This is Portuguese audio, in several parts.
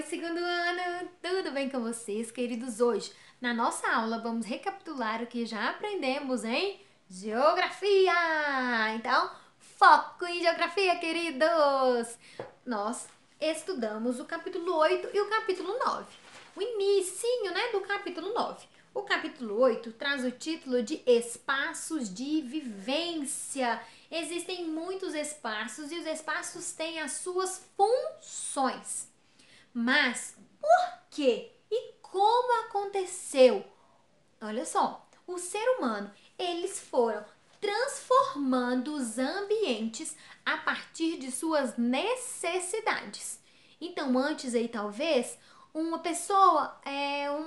Oi, segundo ano! Tudo bem com vocês, queridos? Hoje, na nossa aula, vamos recapitular o que já aprendemos em Geografia! Então, foco em Geografia, queridos! Nós estudamos o capítulo 8 e o capítulo 9. O inicinho, né, do capítulo 9. O capítulo 8 traz o título de Espaços de Vivência. Existem muitos espaços e os espaços têm as suas funções. Mas por quê? E como aconteceu? Olha só, o ser humano, eles foram transformando os ambientes a partir de suas necessidades. Então, antes aí, talvez, uma pessoa,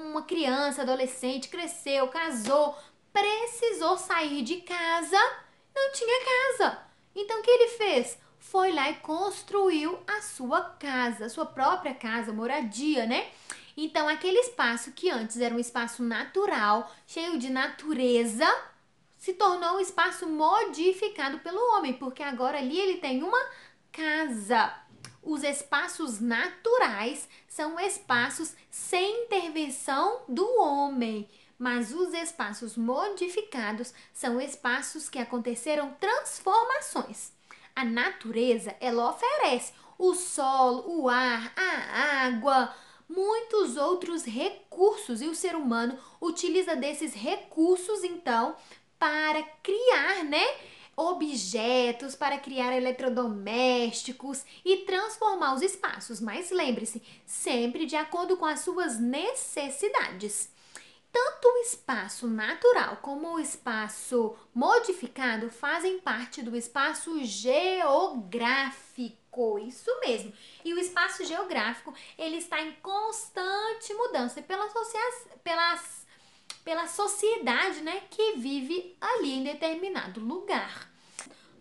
uma criança, adolescente, cresceu, casou, precisou sair de casa, não tinha casa. Então, o que ele fez? Foi lá e construiu a sua casa, a sua própria casa, moradia, né? Então, aquele espaço que antes era um espaço natural, cheio de natureza, se tornou um espaço modificado pelo homem, porque agora ali ele tem uma casa. Os espaços naturais são espaços sem intervenção do homem, mas os espaços modificados são espaços que aconteceram transformações. A natureza, ela oferece o solo, o ar, a água, muitos outros recursos e o ser humano utiliza desses recursos então para criar, né, objetos, para criar eletrodomésticos e transformar os espaços. Mas lembre-se, sempre de acordo com as suas necessidades. Tanto o espaço natural como o espaço modificado fazem parte do espaço geográfico, isso mesmo. E o espaço geográfico, ele está em constante mudança pela sociedade, né, que vive ali em determinado lugar.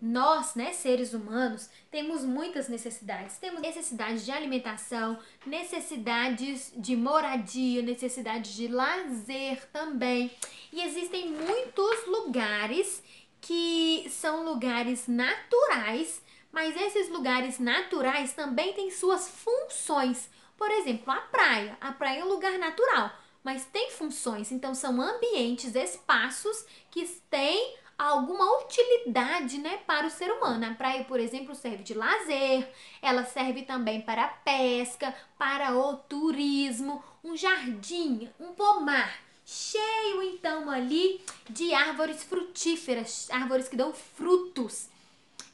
Nós, né, seres humanos, temos muitas necessidades. Temos necessidades de alimentação, necessidades de moradia, necessidades de lazer também. E existem muitos lugares que são lugares naturais, mas esses lugares naturais também têm suas funções. Por exemplo, a praia. A praia é um lugar natural, mas tem funções. Então, são ambientes, espaços que têm alguma utilidade, né, para o ser humano. A praia, por exemplo, serve de lazer, ela serve também para a pesca, para o turismo, um jardim, um pomar cheio então ali de árvores frutíferas, árvores que dão frutos.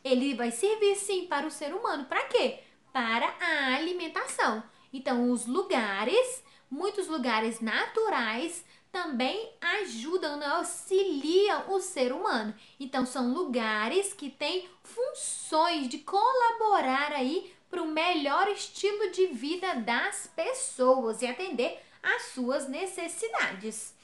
Ele vai servir sim para o ser humano. Para quê? Para a alimentação. Então, muitos lugares naturais também ajudam, né, auxiliam o ser humano. Então, são lugares que têm funções de colaborar aí para o melhor estilo de vida das pessoas e atender às suas necessidades.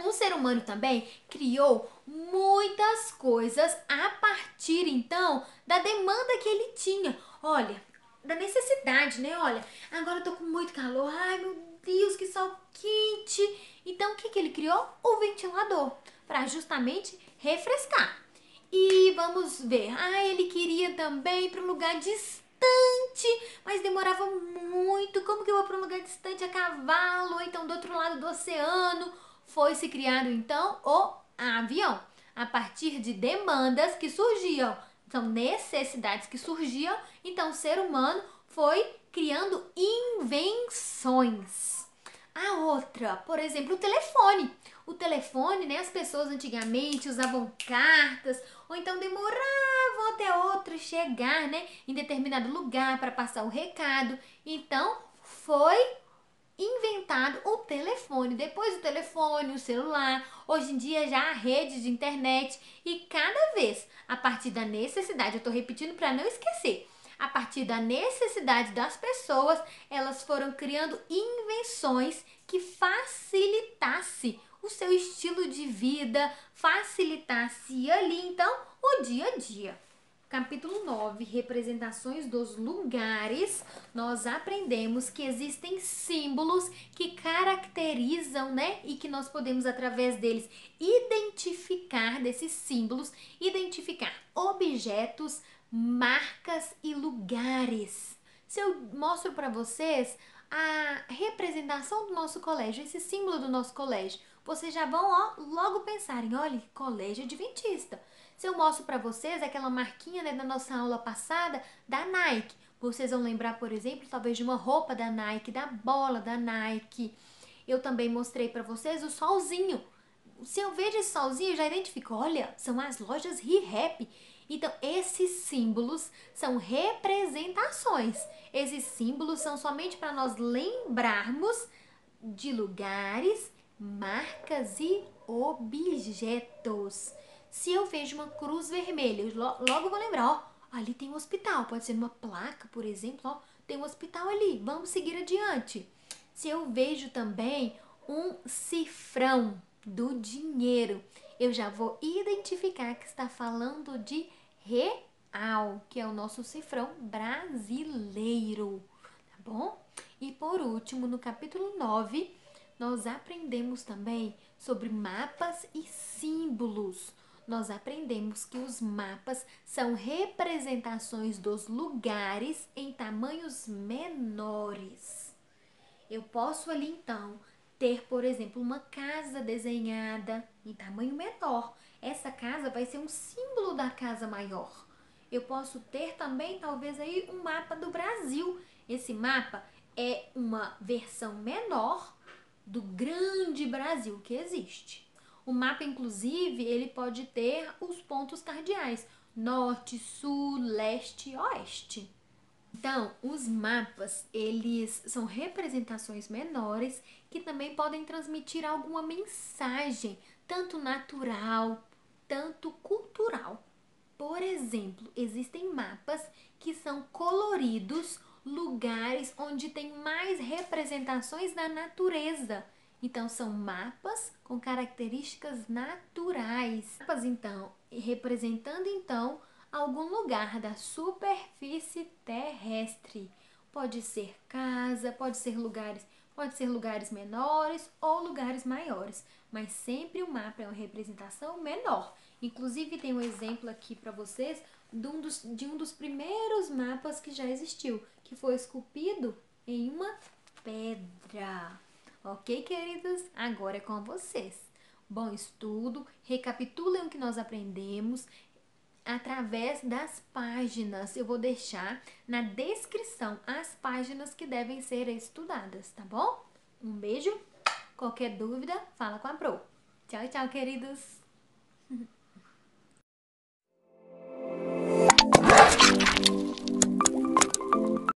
O ser humano também criou muitas coisas a partir então da demanda que ele tinha. Olha, da necessidade, né? Olha, agora eu tô com muito calor. Ai, meu Deus, que sol quente. Então, o que ele criou? O ventilador, para justamente refrescar. E vamos ver. Ah, ele queria também ir para um lugar distante, mas demorava muito. Como que eu vou para um lugar distante a cavalo? Ou então do outro lado do oceano? Foi se criado então o avião, a partir de demandas que surgiam, são necessidades que surgiam, então o ser humano foi criando invenções. A outra, por exemplo, o telefone. O telefone, né, as pessoas antigamente usavam cartas ou então demoravam até outro chegar, né, em determinado lugar para passar o recado. Então, foi inventado o telefone, depois o telefone, o celular, hoje em dia já a rede de internet e cada vez a partir da necessidade, eu estou repetindo para não esquecer, a partir da necessidade das pessoas, elas foram criando invenções que facilitasse o seu estilo de vida, facilitasse ali então o dia a dia. Capítulo 9, representações dos lugares, nós aprendemos que existem símbolos que caracterizam, né? E que nós podemos, através deles, identificar desses símbolos, identificar objetos, marcas e lugares. Se eu mostro para vocês a representação do nosso colégio, esse símbolo do nosso colégio, vocês já vão, ó, logo pensarem, olha, colégio adventista. Se eu mostro para vocês aquela marquinha, né, da nossa aula passada da Nike, vocês vão lembrar, por exemplo, talvez de uma roupa da Nike, da bola da Nike. Eu também mostrei para vocês o solzinho. Se eu vejo esse solzinho, eu já identifico, olha, são as lojas ReHap. Então, esses símbolos são representações. Esses símbolos são somente para nós lembrarmos de lugares, marcas e objetos. Se eu vejo uma cruz vermelha, eu logo vou lembrar, ó, ali tem um hospital. Pode ser numa placa, por exemplo, ó, tem um hospital ali, vamos seguir adiante. Se eu vejo também um cifrão do dinheiro, eu já vou identificar que está falando de real, que é o nosso cifrão brasileiro, tá bom? E por último, no capítulo 9, nós aprendemos também sobre mapas e símbolos. Nós aprendemos que os mapas são representações dos lugares em tamanhos menores. Eu posso ali então ter, por exemplo, uma casa desenhada em tamanho menor. Essa casa vai ser um símbolo da casa maior. Eu posso ter também, talvez, aí um mapa do Brasil. Esse mapa é uma versão menor do grande Brasil que existe. O mapa, inclusive, ele pode ter os pontos cardeais: norte, sul, leste e oeste. Então, os mapas, eles são representações menores que também podem transmitir alguma mensagem, tanto natural, tanto cultural. Por exemplo, existem mapas que são coloridos, lugares onde tem mais representações da natureza. Então, são mapas com características naturais. Mapas, então, representando, então, algum lugar da superfície terrestre. Pode ser casa, pode ser lugares menores ou lugares maiores, mas sempre o mapa é uma representação menor. Inclusive tem um exemplo aqui para vocês de um dos primeiros mapas que já existiu, que foi esculpido em uma pedra. Ok, queridos? Agora é com vocês. Bom estudo, recapitulem o que nós aprendemos através das páginas. Eu vou deixar na descrição as páginas que devem ser estudadas, tá bom? Um beijo. Qualquer dúvida, fala com a Pro. Tchau, tchau, queridos.